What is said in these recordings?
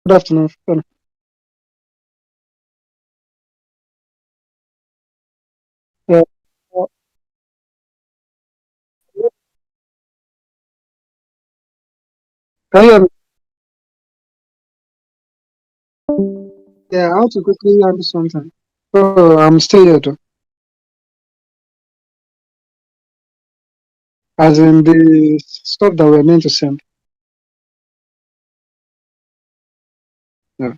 Good afternoon. Yeah, uh, can you hear me? Yeah, I want to quickly add something. Oh, I'm still here though. As in the stuff that we're meant to send. Yeah.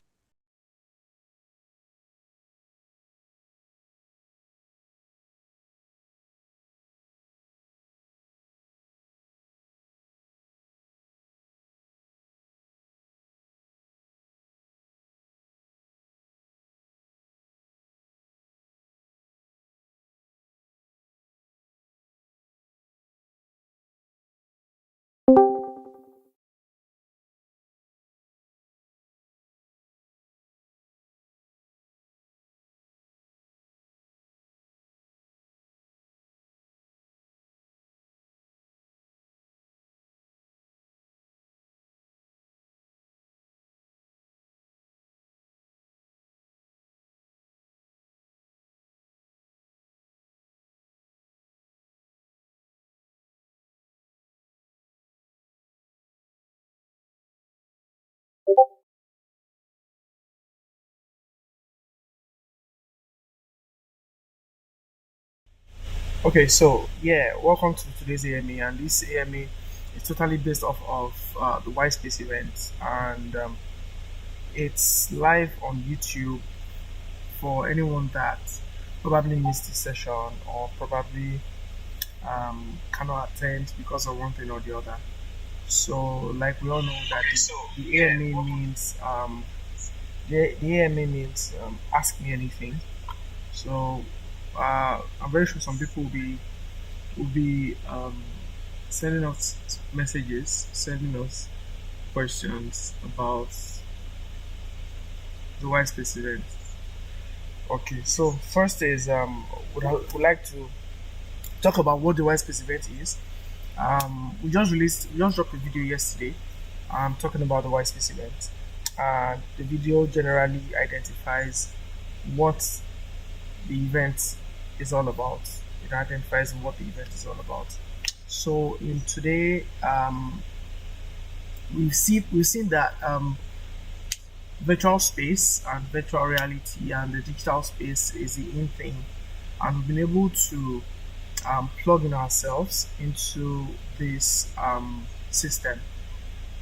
Okay, so yeah, welcome to today's AMA, and this AMA is totally based off of the Whitespace event, and it's live on YouTube for anyone that probably missed the session or probably cannot attend because of one thing or the other. So, like we all know that the AMA means the AMA means ask me anything. So, I'm very sure some people will be sending us messages, sending us questions about the Whitespace event. Okay, so first is would like to talk about what the Whitespace event is. We just dropped a video yesterday. Talking about the Whitespace event. The video generally identifies what the event is all about. It identifies what the event is all about. So in today, we've seen that virtual space and virtual reality and the digital space is the in thing, and we've been able to plug in ourselves into this system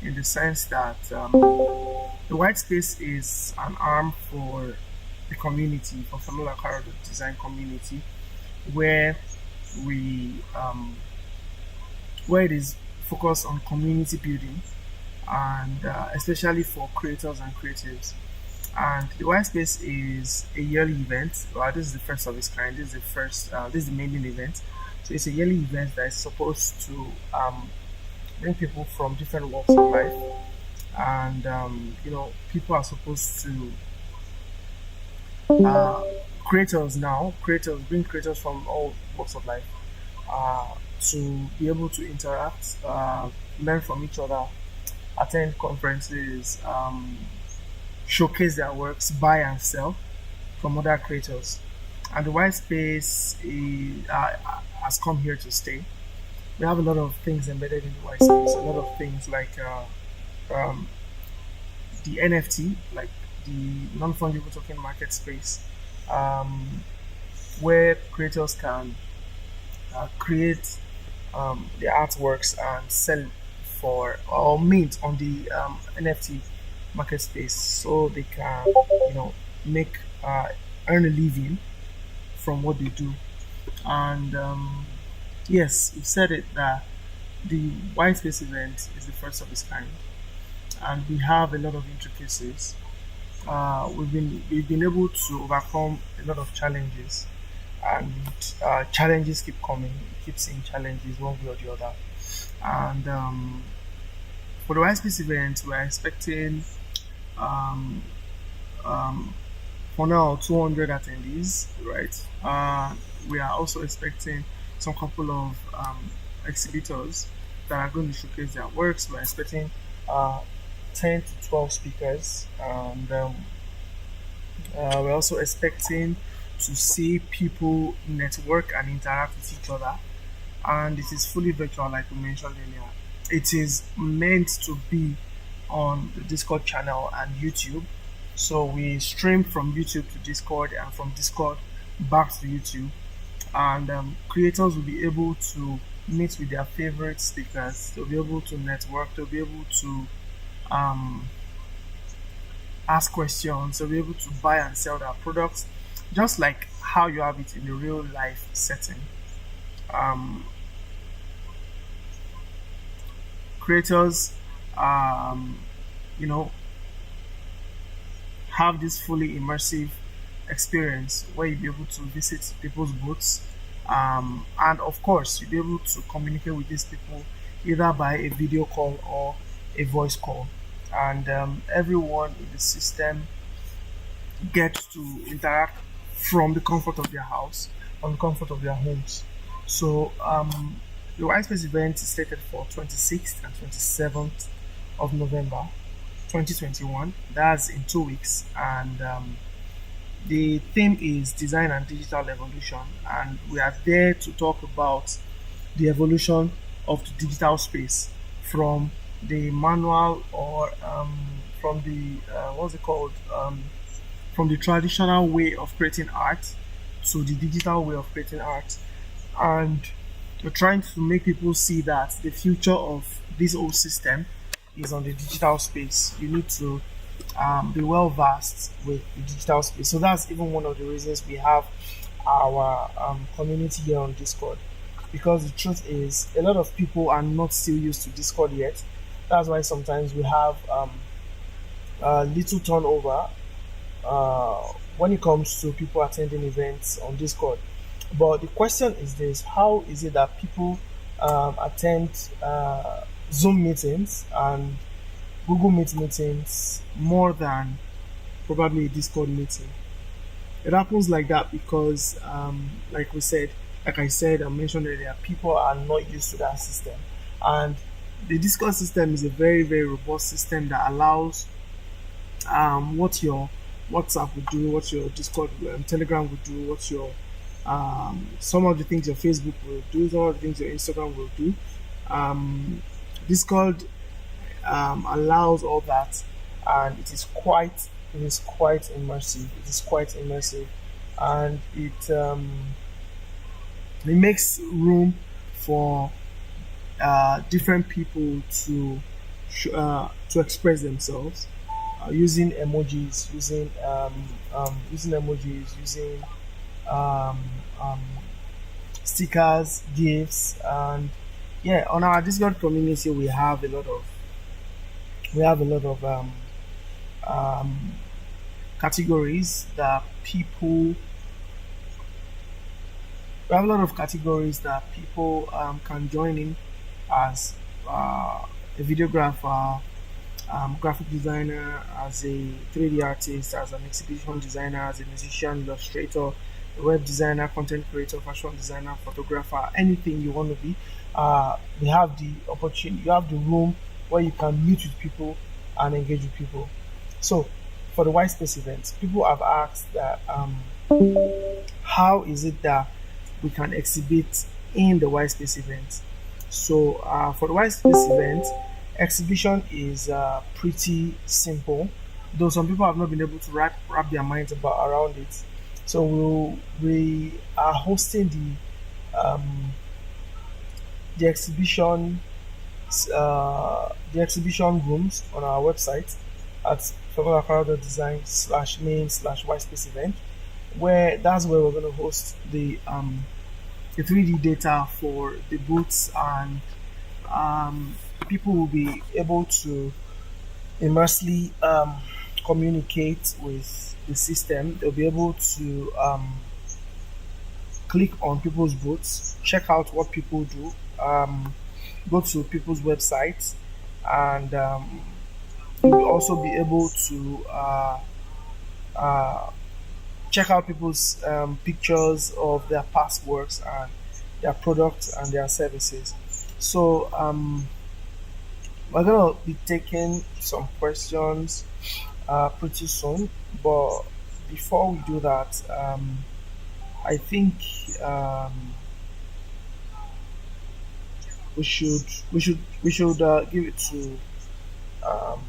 in the sense that the white space is an arm for the community, for Famila Caro design community, where we where it is focused on community building and especially for creators and creatives. And the White Space is a yearly event. Well, this is the first of its kind. This is the first. This is the main event. So it's a yearly event that is supposed to bring people from different walks of life, and people are supposed to uh, creators now creators bring creators from all walks of life to be able to interact, learn from each other, attend conferences, showcase their works, buy and sell from other creators. And the white space has come here to stay. We have a lot of things embedded in the white space, a lot of things like um, the NFT, like the non fungible token market space, um, where creators can create the artworks and sell for or mint on the NFT market space, so they can make earn a living from what they do. And yes, you said it that the white space event is the first of its kind, and we have a lot of intricacies. We've been able to overcome a lot of challenges, and challenges keep coming. We keep seeing challenges one way or the other. And for the Whitespace event, we're expecting um, um, for now 200 attendees, right? We are also expecting some couple of exhibitors that are going to showcase their works. We're expecting uh, 10 to 12 speakers, and we're also expecting to see people network and interact with each other. And it is fully virtual, like we mentioned earlier. It is meant to be on the Discord channel and YouTube. So we stream from YouTube to Discord and from Discord back to YouTube. And creators will be able to meet with their favorite speakers. They'll be able to network. They'll be able to um, ask questions. They'll be able to buy and sell their products, just like how you have it in a real life setting. Um, Creators, um, you know, have this fully immersive experience where you'll be able to visit people's booths, and of course you'll be able to communicate with these people either by a video call or a voice call, and everyone in the system gets to interact from the comfort of their house, from the comfort of their homes. So the Whitespace event is slated for 26th and 27th of November 2021. That's in 2 weeks, and the theme is design and digital evolution, and we are there to talk about the evolution of the digital space from the manual or from the what's it called from the traditional way of creating art to the digital way of creating art. And we're trying to make people see that the future of this whole system is on the digital space. You need to be well versed with the digital space. So that's even one of the reasons we have our community here on Discord. Because the truth is, a lot of people are not still used to Discord yet. That's why sometimes we have little turnover when it comes to people attending events on Discord. But the question is this: how is it that people attend Zoom meetings and Google Meet meetings more than probably a Discord meeting? It happens like that because, like we said, like I said, I mentioned earlier, people are not used to that system, and the Discord system is a very, very robust system that allows what your WhatsApp would do, what your Discord, Telegram would do, what your some of the things your Facebook will do, some of the things your Instagram will do. Discord allows all that, and it is quite immersive. It is quite immersive, and it makes room for different people to express themselves using emojis, using um, um, stickers, gifts, and yeah. On our Discord community, we have a lot of um, categories that people we have a lot of categories that people can join in as a videographer, graphic designer, as a 3D artist, as an exhibition designer, as a musician, illustrator, a web designer, content creator, fashion designer, photographer, anything you want to be. We have the opportunity, you have the room where you can meet with people and engage with people. So, for the Whitespace event, people have asked that how is it that we can exhibit in the Whitespace event? So, for the Whitespace event, exhibition is pretty simple, though some people have not been able to wrap their minds around it. So, we are hosting the exhibition the exhibition rooms on our website at design/main/whitespace event, where that's where we're going to host the 3D data for the booths, and people will be able to immersely communicate with the system. They'll be able to click on people's booths, check out what people do, go to people's websites, and you'll also be able to uh, check out people's pictures of their past works and their products and their services. So We're gonna be taking some questions pretty soon, but before we do that, I think um, we should we should give it to um,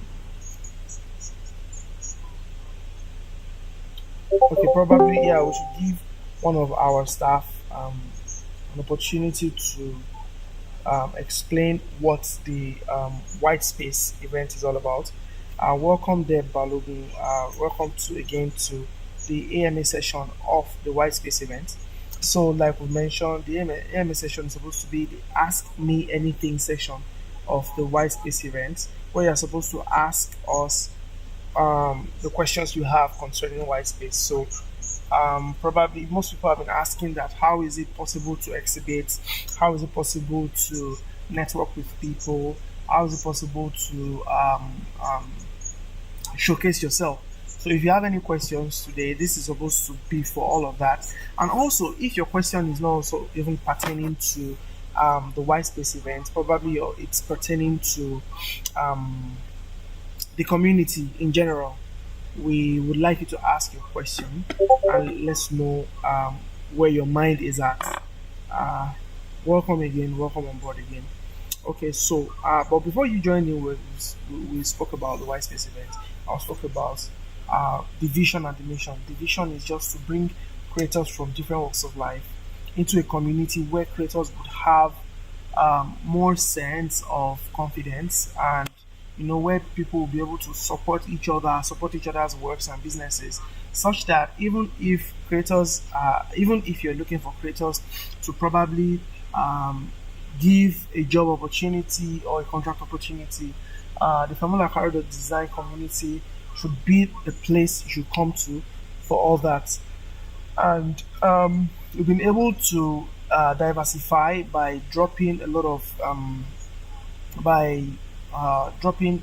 okay, probably, yeah, we should give one of our staff an opportunity to explain what the white space event is all about. Welcome there, Balogun. Welcome to again to the AMA session of the white space event. So, like we mentioned, the AMA session is supposed to be the Ask Me Anything session of the white space event, where you're supposed to ask us the questions you have concerning white space. So, probably most people have been asking that how is it possible to exhibit? How is it possible to network with people? How is it possible to showcase yourself? So if you have any questions today, this is supposed to be for all of that. And also, if your question is not also even pertaining to the white space event, probably it's pertaining to um, the community in general, we would like you to ask your question and let's know where your mind is at. Uh, welcome again, welcome on board again. Okay, so but before you joined in, we spoke about the white space event. I spoke about division and dimension. Division is just to bring creators from different walks of life into a community where creators would have more sense of confidence, and where people will be able to support each other's works and businesses, such that even if you're looking for creators to probably give a job opportunity or a contract opportunity, the Formula Corridor Design community should be the place you should come to for all that. And we've been able to diversify by dropping a lot of by dropping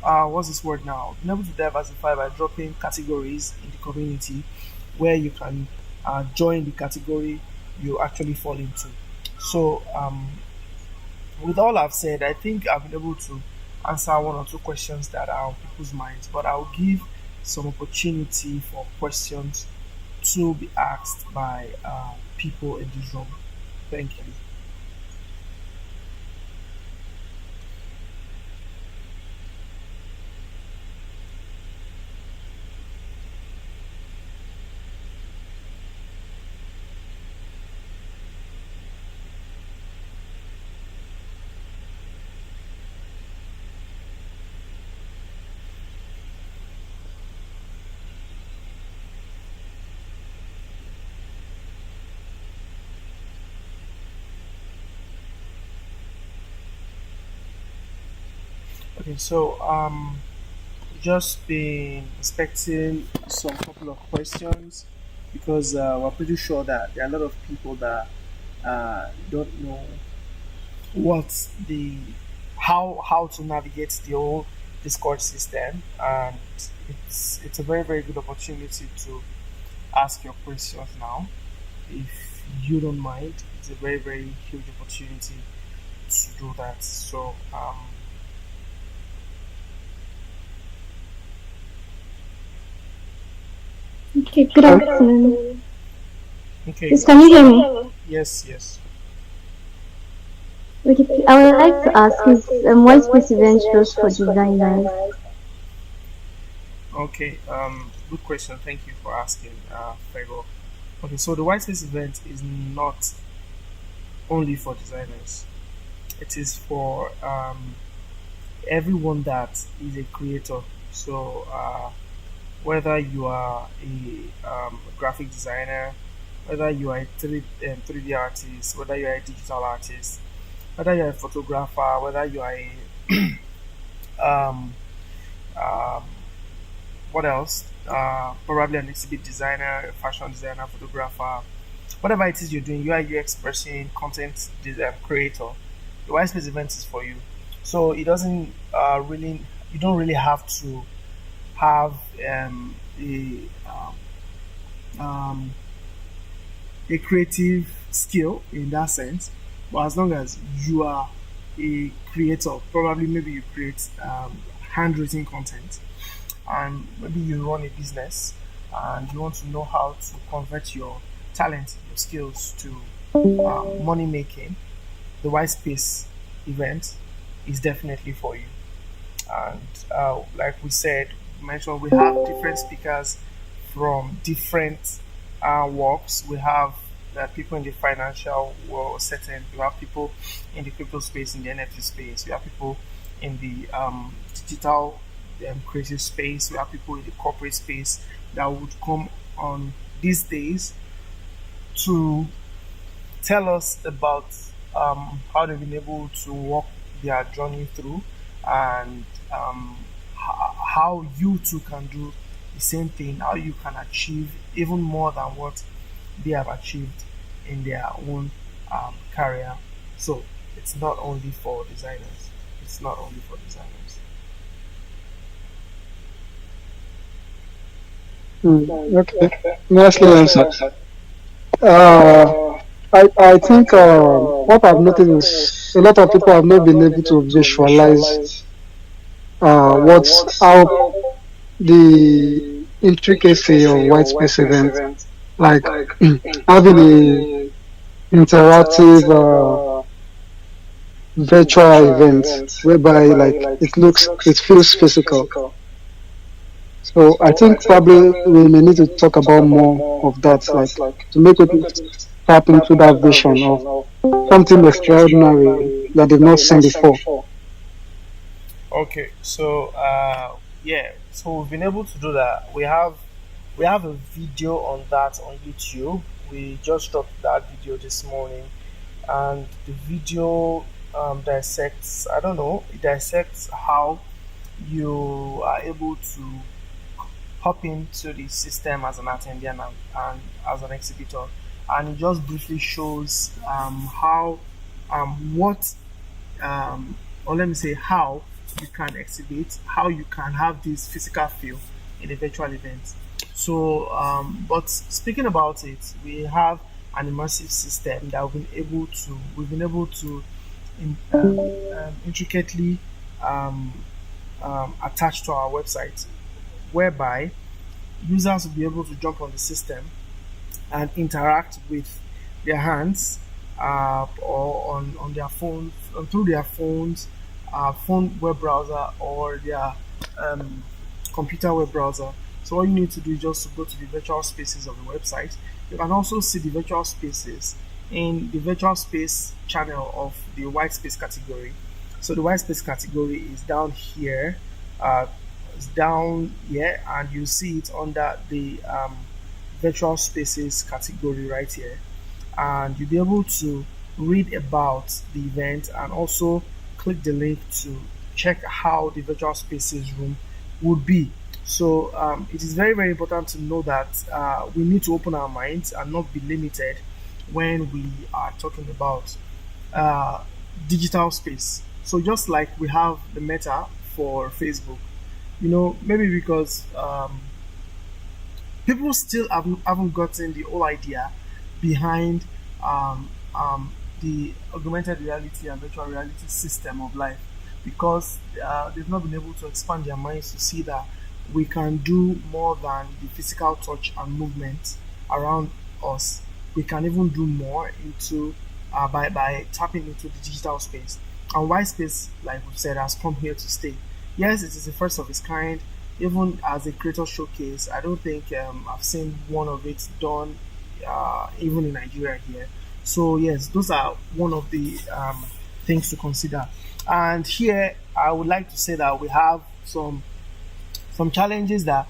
what's this word now? Been able to diversify by dropping categories in the community where you can join the category you actually fall into. So with all I've said, I think I've been able to answer one or two questions that are on people's minds, but I'll give some opportunity for questions to be asked by people in this room. Thank you. Okay, so just been expecting some couple of questions because we're pretty sure that there are a lot of people that don't know what the how to navigate the whole Discord system, and it's a very very good opportunity to ask your questions now. If you don't mind, it's a very very huge opportunity to do that. So Okay, good afternoon. okay, Please, can you hear me? yes, yes. Okay, I would like to ask is why space event just for designers? Okay, good question. Thank you for asking, Fego. Okay, so the Whitespace event is not only for designers. It is for everyone that is a creator. So whether you are a graphic designer, whether you are a 3D artist, whether you are a digital artist, whether you're a photographer, whether you are a um, um, what else? Probably an exhibit designer, a fashion designer, photographer, whatever it is you're doing, UI UX person, content design creator, the Whitespace event is for you. So it doesn't really, you don't really have to have um, a creative skill in that sense. But as long as you are a creator, probably maybe you create handwritten content, and maybe you run a business and you want to know how to convert your talent, your skills to money making, the Whitespace event is definitely for you. And like we said, mentioned, we have different speakers from different walks. We have people in the financial world setting. We have people in the crypto space, in the NFT space. We have people in the digital creative space. We have people in the corporate space that would come on these days to tell us about how they've been able to walk their journey through, and how you too can do the same thing, how you can achieve even more than what they have achieved in their own career. So it's not only for designers. It's not only for designers. Okay, nicely answered. Uh, I think what I've noticed is a lot of people have not been able to visualize what's how the intricacy of white space events, like having a interactive virtual event whereby like it feels physical. So I think probably we may need to talk about more of that, like to make people tap into that vision of something extraordinary that they've not seen before. Okay, so yeah, so we've been able to do that. We have a video on that on YouTube. We just dropped that video this morning, and the video dissects. I don't know. It dissects how you are able to hop into the system as an attendee and as an exhibitor, and it just briefly shows how what or let me say how you can exhibit, how you can have this physical feel in a virtual event. So, but speaking about it, we have an immersive system that we've been able to intricately um, attach to our website, whereby users will be able to jump on the system and interact with their hands or on their phones, through their phones, phone web browser, or their um, computer web browser. So all you need to do is just to go to the virtual spaces of the website. You can also see the virtual spaces in the virtual space channel of the white space category. So the white space category is down here. It's down here, and you see it under the virtual spaces category right here, and you'll be able to read about the event and also click the link to check how the virtual spaces room would be. So it is very, very important to know that we need to open our minds and not be limited when we are talking about uh, digital space. So just like we have the meta for Facebook, maybe because people still haven't gotten the whole idea behind the augmented reality and virtual reality system of life, because they've not been able to expand their minds to see that we can do more than the physical touch and movement around us. We can even do more into by tapping into the digital space. And white space, like we've said, has come here to stay. Yes, it is the first of its kind. Even as a creator showcase, I don't think I've seen one of it done even in Nigeria here. So yes, those are one of the things to consider. And here, I would like to say that we have some challenges that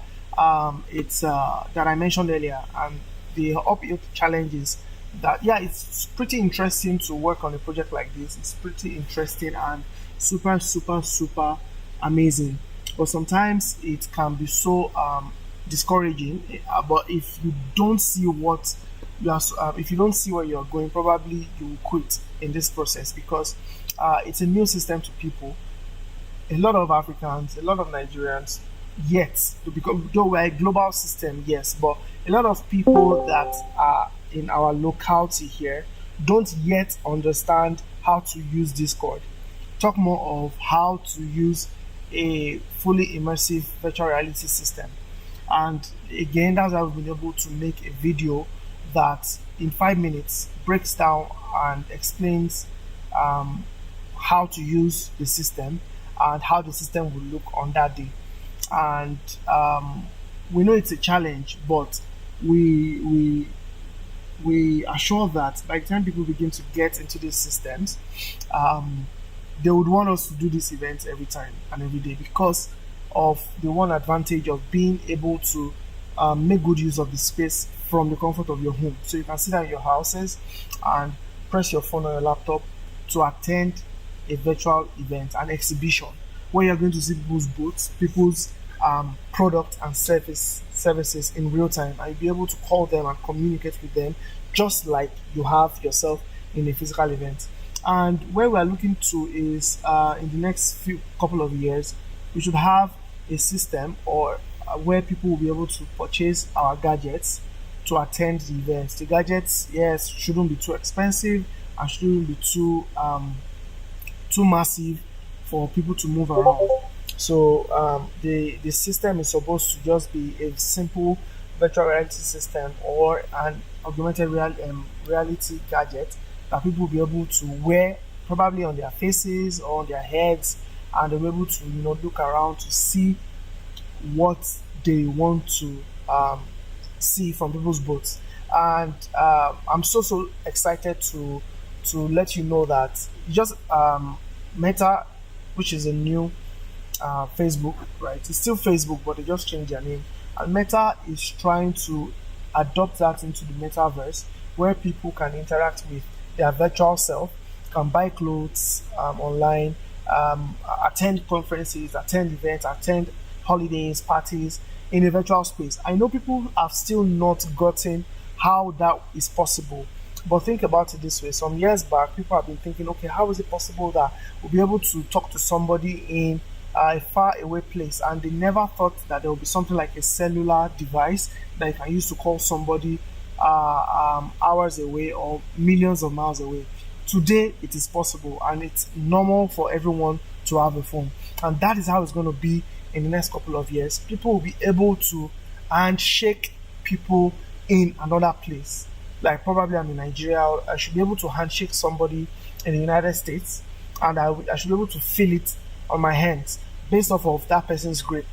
it's that I mentioned earlier, and the uphill challenges that, yeah, it's pretty interesting to work on a project like this. It's pretty interesting and super, super, super amazing. But sometimes it can be so discouraging. But if you don't see if you don't see where you're going, probably you will quit in this process, because it's a new system to people, a lot of Africans, a lot of Nigerians, yet, because though we're a global system, yes, but a lot of people that are in our locality here don't yet understand how to use Discord. Talk more of how to use a fully immersive virtual reality system. And again, that's why we've been able to make a video that in 5 minutes breaks down and explains um, how to use the system and how the system will look on that day. And we know it's a challenge, but we we we are sure that by the time people begin to get into these systems, um, they would want us to do these events every time and every day because of the one advantage of being able to make good use of the space from the comfort of your home. So you can sit down in your houses and press your phone or your laptop to attend a virtual event, an exhibition, where you're going to see people's booths, people's product and services in real time, and you'll be able to call them and communicate with them just like you have yourself in a physical event. And where we are looking to is in the next few couple of years, we should have a system or where people will be able to purchase our gadgets to attend the events. The gadgets, yes, shouldn't be too expensive and shouldn't be too massive for people to move around. So the system is supposed to just be a simple virtual reality system or an reality gadget that people will be able to wear probably on their faces or on their heads, and they'll be able to look around to see what they want to see from people's boats. And I'm so excited to let you know that just Meta, which is a new Facebook, right? It's still Facebook, but they just changed their name. And Meta is trying to adopt that into the metaverse, where people can interact with their virtual self, can buy clothes online, attend conferences, attend events, attend holidays, parties in a virtual space. I know people have still not gotten how that is possible. But think about it this way. Some years back, people have been thinking, okay, how is it possible that we'll be able to talk to somebody in a far away place? And they never thought that there would be something like a cellular device that you can use to call somebody hours away or millions of miles away. Today, it is possible and it's normal for everyone to have a phone. And that is how it's going to be in the next couple of years. People will be able to handshake people in another place. Like probably I'm in Nigeria, I should be able to handshake somebody in the United States, and I should be able to feel it on my hands based off of that person's grip.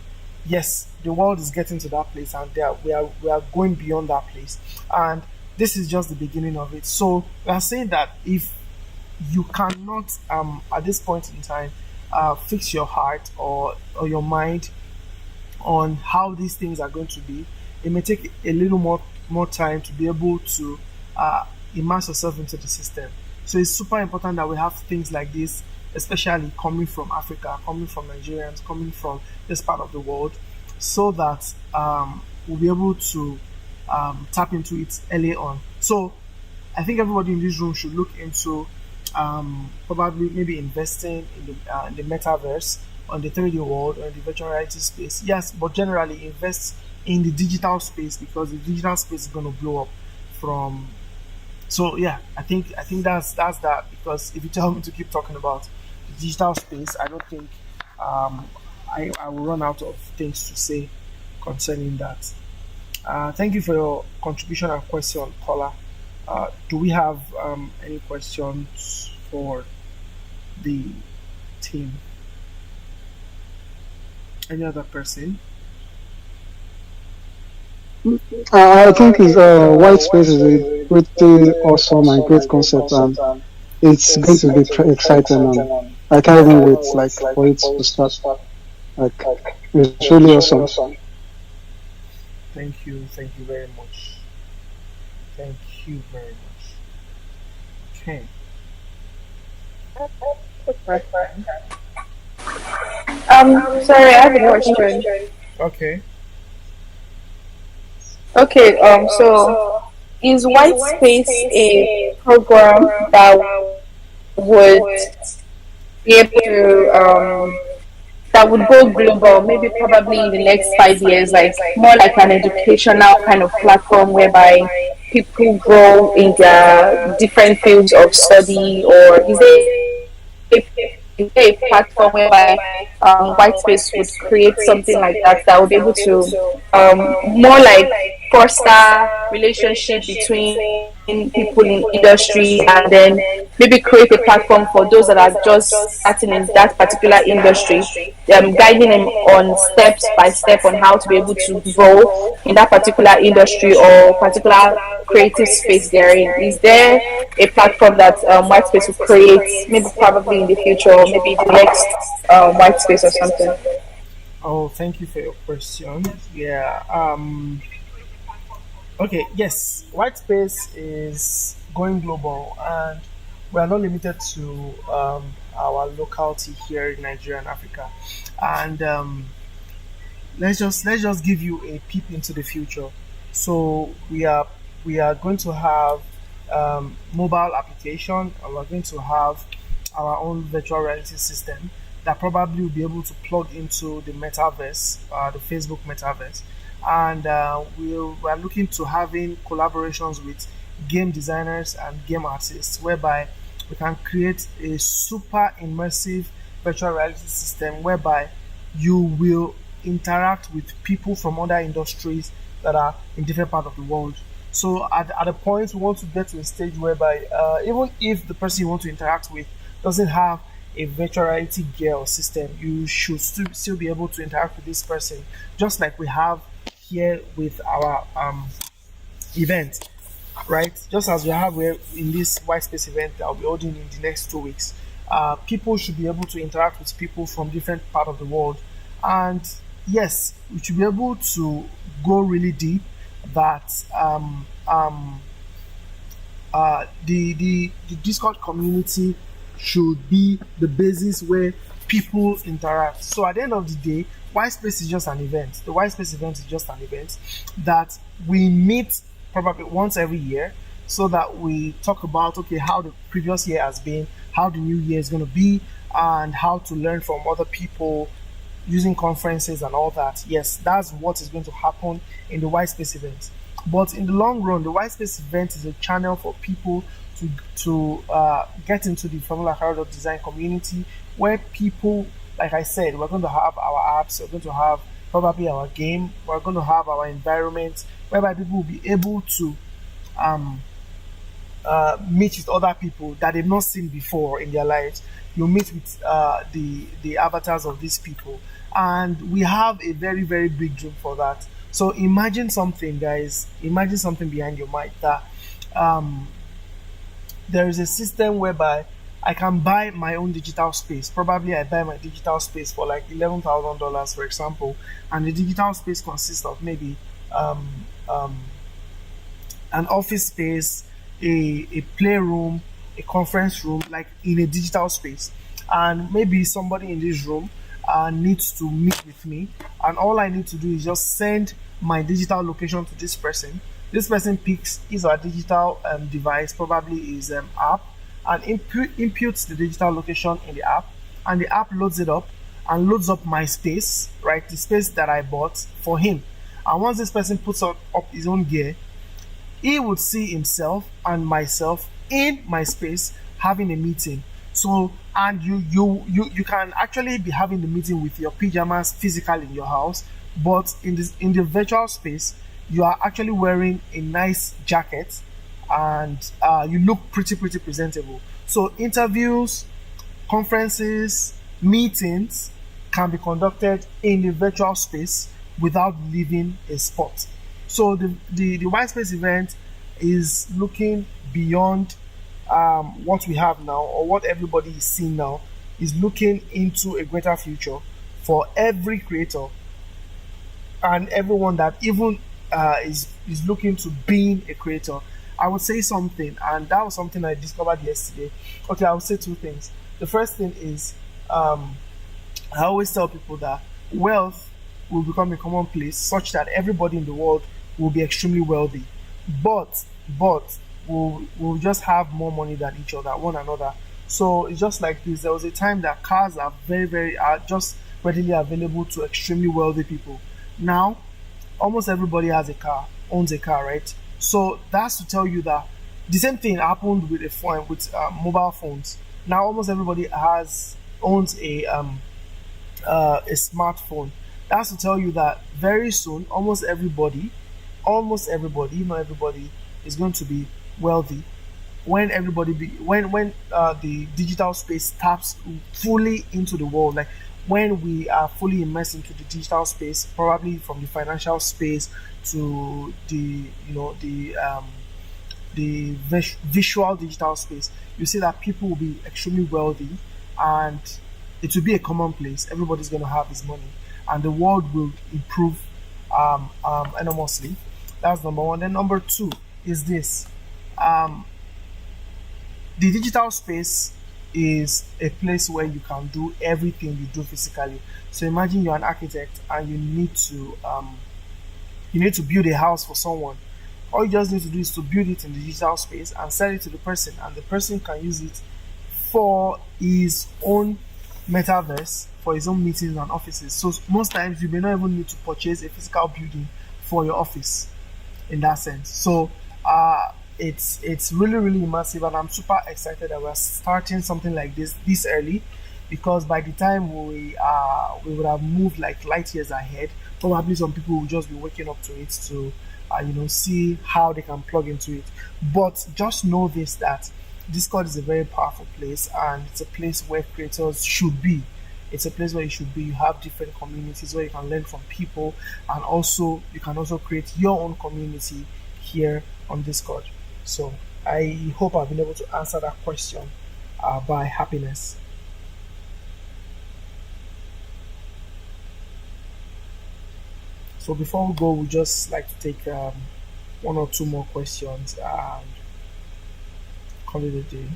Yes, the world is getting to that place, and we are going beyond that place, and this is just the beginning of it. So we are saying that if you cannot at this point in time fix your heart or your mind on how these things are going to be, it may take a little more time to be able to uh, immerse yourself into the system. So it's super important that we have things like this, especially coming from Africa, coming from Nigerians, coming from this part of the world, so that we'll be able to tap into it early on. So I think everybody in this room should look into probably maybe investing in the metaverse, on the 3D world, or in the virtual reality space. Yes, but generally invest in the digital space because the digital space is going to blow up from. So yeah, I think that's that, because if you tell me to keep talking about the digital space, I don't think um, I will run out of things to say concerning that. Thank you for your contribution and question, caller. Do we have any questions for the team? Any other person? I think is Whitespace is a pretty awesome and great concept, and it's going to be exciting, and I can't even wait like for it to start. Like it's really awesome. Thank you very much. Thank you very much. Okay. Sorry, I have a question. Okay. Okay, so is Whitespace a program that would be able to that would go global, maybe probably in the next 5 years, like more like an educational kind of platform whereby people grow in their different fields of study? Or is there a platform whereby Whitespace would create something like that would be able to more like foster relationship between people in industry, and then maybe create a platform for those that are just starting in that particular industry, guiding them on steps by step on how to be able to grow in that particular industry or particular creative space they're in? Is there a platform that Whitespace will create, maybe probably in the future, or maybe the next Whitespace or something? Oh, thank you for your question. Yeah. Okay. Yes, Whitespace is going global, and we are not limited to our locality here in Nigeria and Africa. And let's just give you a peep into the future. So we are going to have mobile application, and we're going to have our own virtual reality system that probably will be able to plug into the metaverse, the Facebook metaverse, and we're looking to having collaborations with game designers and game artists, whereby we can create a super immersive virtual reality system whereby you will interact with people from other industries that are in different parts of the world. So at a point, we want to get to a stage whereby even if the person you want to interact with doesn't have a virtual reality gear or system, you should still be able to interact with this person, just like we have here with our event, right? Just as we have in this white space event that I'll be holding in the next 2 weeks, people should be able to interact with people from different part of the world, and yes, we should be able to go really deep. That the Discord community should be the basis where people interact. So at the end of the day, Whitespace is just an event. The Whitespace event is just an event that we meet probably once every year, so that we talk about, okay, how the previous year has been, how the new year is going to be, and how to learn from other people using conferences and all that. Yes, that's what is going to happen in the Whitespace event. But in the long run, the Whitespace event is a channel for people to get into the Formula Hero design community, where people, like I said, we're going to have our apps, we're going to have probably our game, we're going to have our environment, whereby people will be able to um, meet with other people that they've not seen before in their lives. You meet with the avatars of these people, and we have a very very big dream for that. So imagine something, guys. Imagine something behind your mind that um, there is a system whereby I can buy my own digital space. Probably I buy my digital space for like $11,000, for example, and the digital space consists of maybe um, um, an office space, a playroom, a conference room, like in a digital space. And maybe somebody in this room needs to meet with me, and all I need to do is just send my digital location to this person. This person picks his or her digital device, probably his app, and imputes the digital location in the app, and the app loads it up and loads up my space, right? The space that I bought for him. And once this person puts up his own gear, he would see himself and myself in my space having a meeting. So, and you can actually be having the meeting with your pajamas physically in your house, but in the virtual space, you are actually wearing a nice jacket, and you look pretty presentable. So interviews, conferences, meetings can be conducted in the virtual space without leaving a spot. So the Whitespace event is looking beyond what we have now, or what everybody is seeing now, is looking into a greater future for every creator and everyone that even is looking to being a creator. I would say something, and that was something I discovered yesterday. Okay, I would say two things. The first thing is, I always tell people that wealth will become a commonplace such that everybody in the world will be extremely wealthy. But we'll just have more money than each other, one another. So it's just like this. There was a time that cars are very, very are just readily available to extremely wealthy people. Now, almost everybody has a car, owns a car, right? So that's to tell you that the same thing happened with a phone, with mobile phones. Now almost everybody has owns a smartphone. That's to tell you that very soon, almost everybody, not everybody, is going to be wealthy when the digital space taps fully into the world, like when we are fully immersed into the digital space, probably from the financial space to the visual digital space, you see that people will be extremely wealthy, and it will be a commonplace. Everybody's going to have his money, and the world will improve enormously. That's number one. Then number two is this: um, the digital space is a place where you can do everything you do physically. So imagine you're an architect and you need to build a house for someone. All you just need to do is to build it in the digital space and sell it to the person, and the person can use it for his own metaverse, for his own meetings and offices. So most times you may not even need to purchase a physical building for your office in that sense. So it's really really immersive, and I'm super excited that we're starting something like this early, because by the time we would have moved like light years ahead. Probably some people will just be waking up to it to see how they can plug into it. But just know this, that Discord is a very powerful place, and it's a place where creators should be. It's a place where you should be. You have different communities where you can learn from people, and also you can also create your own community here on Discord. So I hope I've been able to answer that question by happiness. So before we go, we just like to take one or two more questions and call it a day.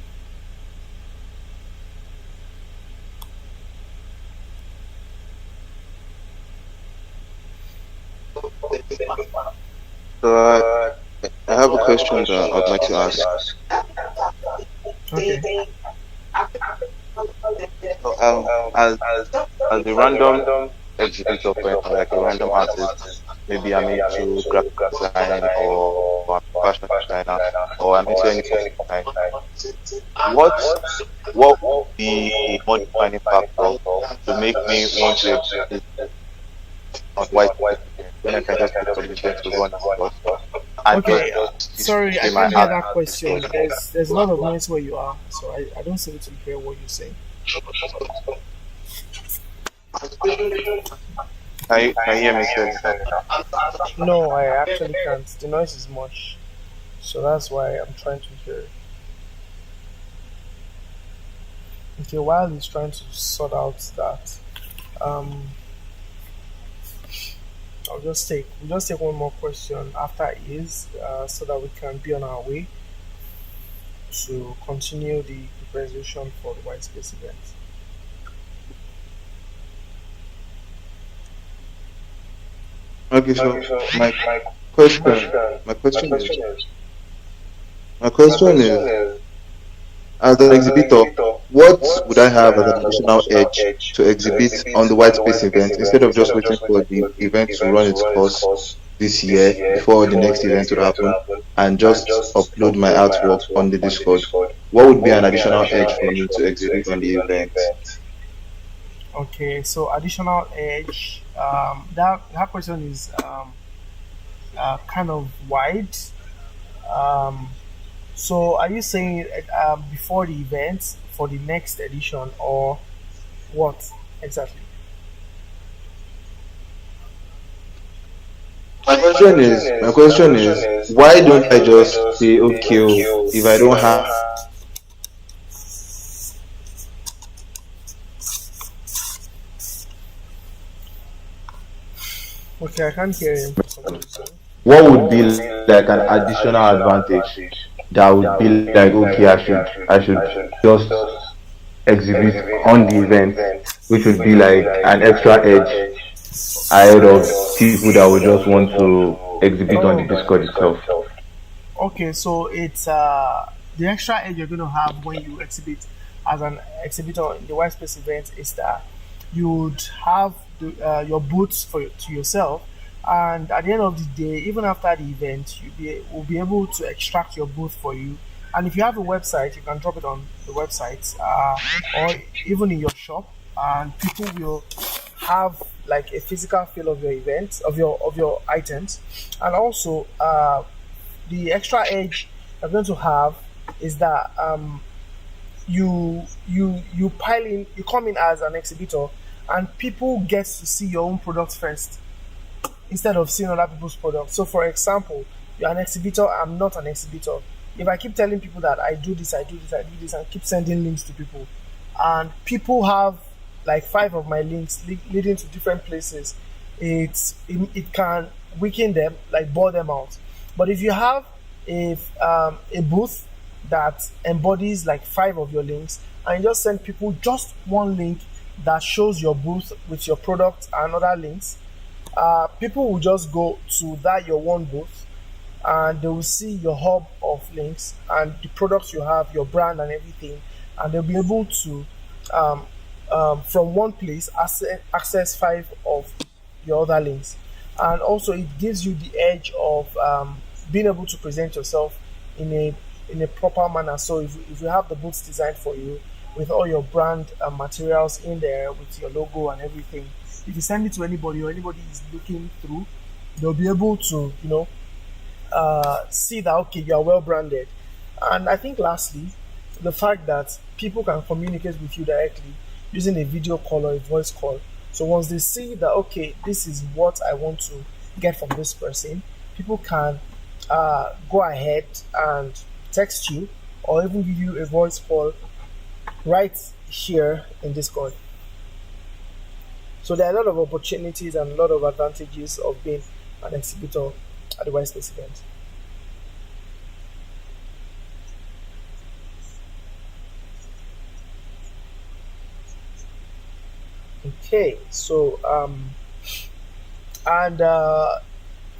So I have a question that I'd like to ask. Okay. So, as a random exhibitor, for instance, like a random artist, maybe I'm into graphic design, or I'm a fashion designer, or I'm into anything design. What would be a more defining factor to make me want to exhibit on white when I can just put some event to run across and Okay. just Sorry, I display my can't hear art that on question. Discord? There's a lot of noise where you are, so I don't seem to hear what you're saying. Can you hear me clearly now? No, I actually can't. The noise is much, so that's why I'm trying to hear. Okay, while he's trying to sort out that, um, we'll just take one more question after his, so that we can be on our way to continue the preparation for the Whitespace event. Okay, so question, my question is, my question is, as an exhibitor, what would I have as an additional edge to exhibit on the Whitespace event instead of just waiting for the event to run its course this year before the next event would happen and just upload my artwork on the Discord? What would be an additional edge for me to exhibit on the event? Okay, so additional edge. That question is kind of wide. Um, so are you saying before the event for the next edition, or what exactly? My question is, why don't I just say, okay, oh, if I don't have Okay, I can't hear him for some reason. what would be like an additional advantage that would be like, okay, I should just exhibit on the event, which would be like an extra edge ahead of people that would just want to exhibit on the Oh, Discord itself. okay. So it's the extra edge you're going to have when you exhibit as an exhibitor in the Whitespace event is that you would have your booths to yourself, and at the end of the day, even after the event, will be able to extract your booth for you. And if you have a website, you can drop it on the website, or even in your shop, and people will have like a physical feel of your event, of your items. And also, the extra edge you're going to have is that you pile in, you come in as an exhibitor, and people get to see your own products first instead of seeing other people's products. So, for example, you're an exhibitor, I'm not an exhibitor. If I keep telling people that I do this, I do this, I do this, and keep sending links to people, and people have like five of my links leading to different places, it can weaken them, like bore them out. But if you have a booth that embodies like five of your links, and you just send people just one link that shows your booth with your product and other links, people will just go to that your one booth, and they will see your hub of links and the products you have, your brand and everything, and they'll be able to um, from one place access five of your other links. And also it gives you the edge of being able to present yourself in a proper manner. So if you have the boots designed for you with all your brand materials in there with your logo and everything, if you send it to anybody or anybody is looking through, they'll be able to see that okay, you are well branded. And I think lastly, the fact that people can communicate with you directly using a video call or a voice call. So once they see that okay, this is what I want to get from this person, people can go ahead and text you or even give you a voice call right here in Discord. So there are a lot of opportunities and a lot of advantages of being an exhibitor at the Whitespace event. Okay, so and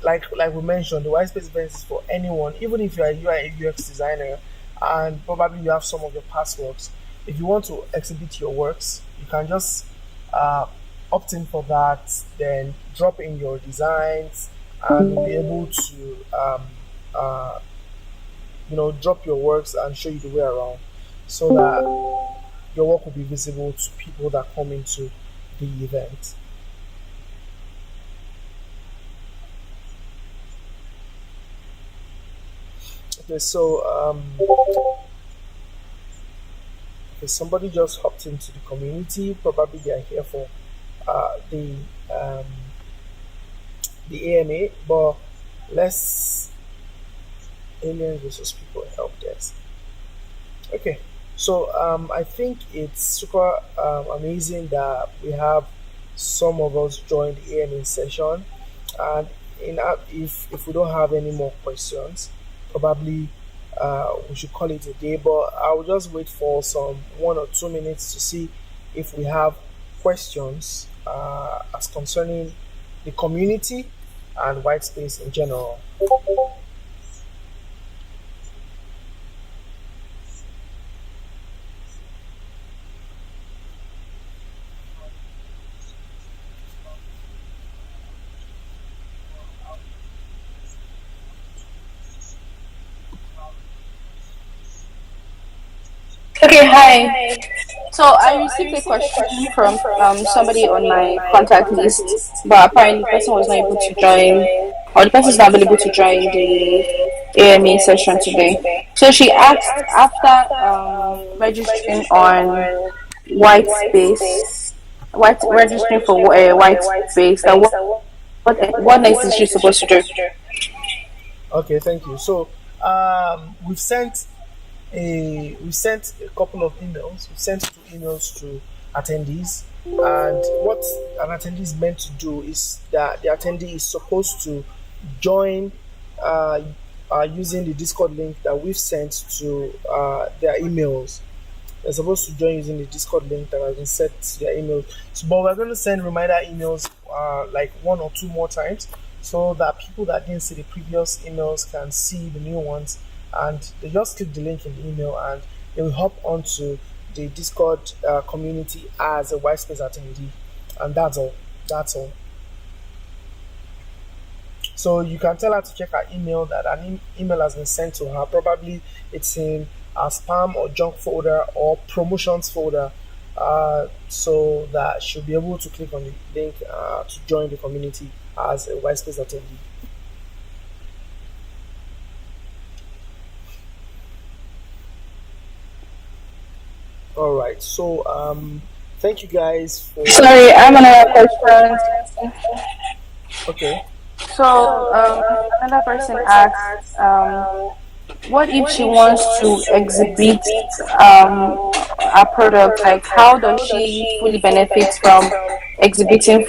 like we mentioned, the Whitespace event is for anyone, even if you are a UI UX designer and probably you have some of your past works. If you want to exhibit your works, you can just uh, opt in for that, then drop in your designs, and you'll be able to uh, drop your works and show you the way around, so that your work will be visible to people that come into the event. Okay, so okay, somebody just hopped into the community. Probably they are here for uh, the um, the AMA, but let's aliens versus people help desk. Okay, so I think it's super amazing that we have some of us join the AMA session, and if we don't have any more questions, probably we should call it a day. But I will just wait for some 1 or 2 minutes to see if we have questions as concerning the community and white space in general. Okay, hi. So I received a question from somebody on my contact list, but apparently the person was not able to join, or the person is not available to join the AMA session today. So she asked after registering on White Space, white registering for White Space, that what next is she supposed to do? Okay, thank you. So we sent a couple of emails. We sent 2 emails to attendees, and what an attendee is meant to do is that the attendee is supposed to join uh, using the Discord link that we've sent to their emails. They're supposed to join using the Discord link that has been sent to their email. So, but we're going to send reminder emails like 1 or 2 more times, so that people that didn't see the previous emails can see the new ones, and they just click the link in the email and they will hop onto the Discord community as a Whitespace attendee, and that's all. That's all. So you can tell her to check her email, that an email has been sent to her. Probably it's in a spam or junk folder or promotions folder, so that she'll be able to click on the link to join the community as a Whitespace attendee. All right. So thank you guys for. Sorry, I have another question. Okay. So another person asked, what if she wants to exhibit a product? Like, how does she fully benefit from exhibiting a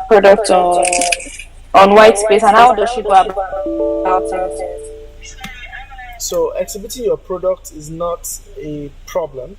product on Whitespace, and how does she go about it? So exhibiting your product is not a problem.